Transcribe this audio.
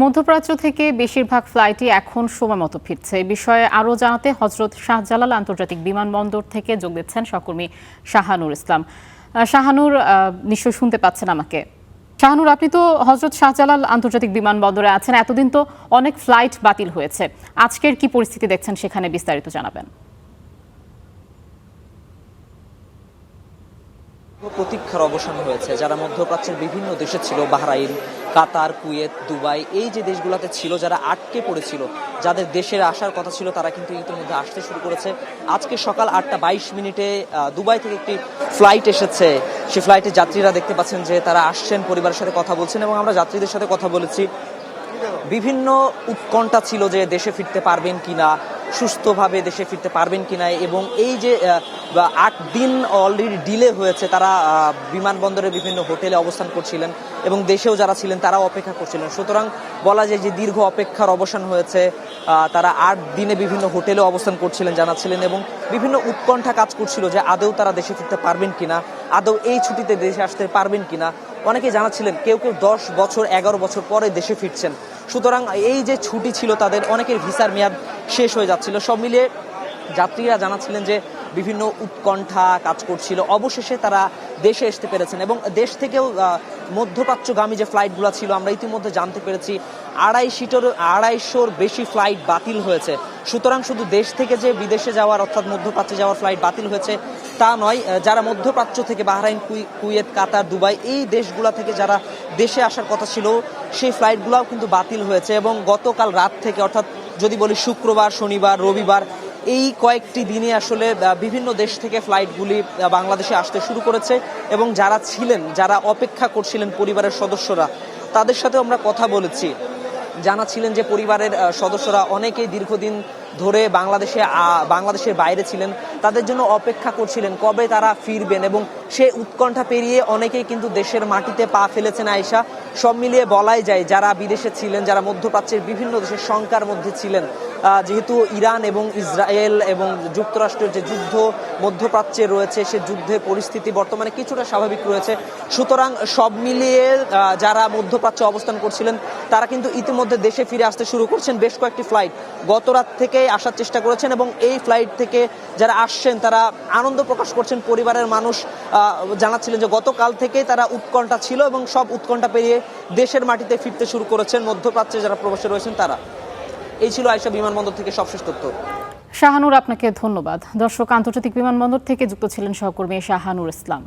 মধ্যপ্রাচ্য থেকে বেশিরভাগ ফ্লাইটই এখন সময়মতো ফিরছে। এই বিষয়ে আরও জানাতে হজরত শাহজালাল আন্তর্জাতিক বিমানবন্দর থেকে যোগ দিচ্ছেন সহকর্মী শাহানুর ইসলাম। শাহানুর, নিশ্চয়ই শুনতে পাচ্ছেন আমাকে? শাহানুর, আপনি তো হজরত শাহজালাল আন্তর্জাতিক বিমানবন্দরে আছেন। এতদিন তো অনেক ফ্লাইট বাতিল হয়েছে, আজকের কি পরিস্থিতি দেখছেন সেখানে বিস্তারিত জানাবেন। প্রতীক্ষার অবসান হয়েছে। যারা মধ্যপ্রাচ্যের বিভিন্ন দেশে ছিল, বাহরাইন, কাতার, কুয়েত, দুবাই, এই যে দেশগুলোতে ছিল, যারা আটকে পড়েছিল, যাদের দেশের আসার কথা ছিল, তারা কিন্তু ইতিমধ্যে আসতে শুরু করেছে। আজকে সকাল 8:22 দুবাই থেকে একটি ফ্লাইট এসেছে। সেই ফ্লাইটে যাত্রীরা দেখতে পাচ্ছেন যে তারা আসছেন, পরিবারের সাথে কথা বলছেন, এবং আমরা যাত্রীদের সাথে কথা বলেছি। বিভিন্ন উৎকণ্ঠা ছিল যে দেশে ফিরতে পারবেন কিনা, সুস্থভাবে দেশে ফিরতে পারবেন কিনা, এবং এই যে 8 দিন অলরেডি ডিলে হয়েছে, তারা বিমানবন্দরে বিভিন্ন হোটেলে অবস্থান করছিলেন এবং দেশেও যারা ছিলেন তারাও অপেক্ষা করছিলেন। সুতরাং বলা যায় যে দীর্ঘ অপেক্ষার অবসান হয়েছে। তারা 8 দিনে বিভিন্ন হোটেলে অবস্থান করছিলেন, জানাচ্ছিলেন, এবং বিভিন্ন উৎকণ্ঠা কাজ করছিল যে আদৌ তারা দেশে ফিরতে পারবেন কিনা, আদৌ এই ছুটিতে দেশে আসতে পারবেন কিনা। অনেকেই জানাচ্ছিলেন কেউ কেউ 10 বছর 11 বছর পরে দেশে ফিরছেন। সুতরাং এই যে ছুটি ছিল, তাদের অনেকের ভিসার মেয়াদ শেষ হয়ে যাচ্ছিল। সব মিলিয়ে যাত্রীরা জানাচ্ছিলেন যে বিভিন্ন উৎকণ্ঠা কাজ করছিল। অবশেষে তারা দেশে আসতে পেরেছেন, এবং দেশ থেকেও মধ্যপ্রাচ্যগামী যে ফ্লাইটগুলো ছিল, আমরা ইতিমধ্যে জানতে পেরেছি 250-র বেশি ফ্লাইট বাতিল হয়েছে। সুতরাং শুধু দেশ থেকে যে বিদেশে যাওয়ার, অর্থাৎ মধ্যপ্রাচ্যে যাওয়ার ফ্লাইট বাতিল হয়েছে তা নয়, যারা মধ্যপ্রাচ্য থেকে বাহরাইন, কুয়েত, কাতার, দুবাই, এই দেশগুলো থেকে যারা দেশে আসার কথা ছিল, সেই ফ্লাইটগুলোও কিন্তু বাতিল হয়েছে। এবং গতকাল রাত থেকে, অর্থাৎ যদি বলি শুক্রবার, শনিবার, রবিবার, এই কয়েকটি দিনে আসলে বিভিন্ন দেশ থেকে ফ্লাইটগুলি বাংলাদেশে আসতে শুরু করেছে। এবং যারা ছিলেন, যারা অপেক্ষা করছিলেন, পরিবারের সদস্যরা, তাদের সাথে আমরা কথা বলেছি। জানাচ্ছিলেন যে পরিবারের সদস্যরা অনেকেই দীর্ঘদিন ধরে বাংলাদেশের বাইরে ছিলেন, তাদের জন্য অপেক্ষা করছিলেন কবে তারা ফিরবেন, এবং সে উৎকণ্ঠা পেরিয়ে অনেকেই কিন্তু দেশের মাটিতে পা ফেলেছেন আয়েশা। সব মিলিয়ে বলাই যায় যারা বিদেশে ছিলেন, যারা মধ্যপ্রাচ্যের বিভিন্ন দেশের শঙ্কার মধ্যে ছিলেন, যেহেতু ইরান এবং ইসরায়েল এবং যুক্তরাষ্ট্রের যে যুদ্ধ মধ্যপ্রাচ্যে রয়েছে, সে যুদ্ধের পরিস্থিতি বর্তমানে কিছুটা স্বাভাবিক রয়েছে। সুতরাং সব মিলিয়ে যারা মধ্যপ্রাচ্যে অবস্থান করছিলেন, তারা কিন্তু ইতিমধ্যে দেশে ফিরে আসতে শুরু করছেন। বেশ কয়েকটি ফ্লাইট গত রাত থেকে আসার চেষ্টা করেছেন, এবং এই ফ্লাইট থেকে যারা আসছেন তারা আনন্দ প্রকাশ করছেন। পরিবারের মানুষ জানাচ্ছিলেন যে গতকাল থেকেই তারা উৎকণ্ঠা ছিল, এবং সব উৎকণ্ঠা পেরিয়ে দেশের মাটিতে ফিরতে শুরু করেছেন মধ্যপ্রাচ্যে যারা প্রবাসী রয়েছেন তারা। এই ছিল আয়েশা বিমানবন্দর থেকে সবশেষ তথ্য। শাহানুর, আপনাকে ধন্যবাদ। দর্শক, আন্তর্জাতিক বিমানবন্দর থেকে যুক্ত ছিলেন সহকর্মী শাহানুর ইসলাম।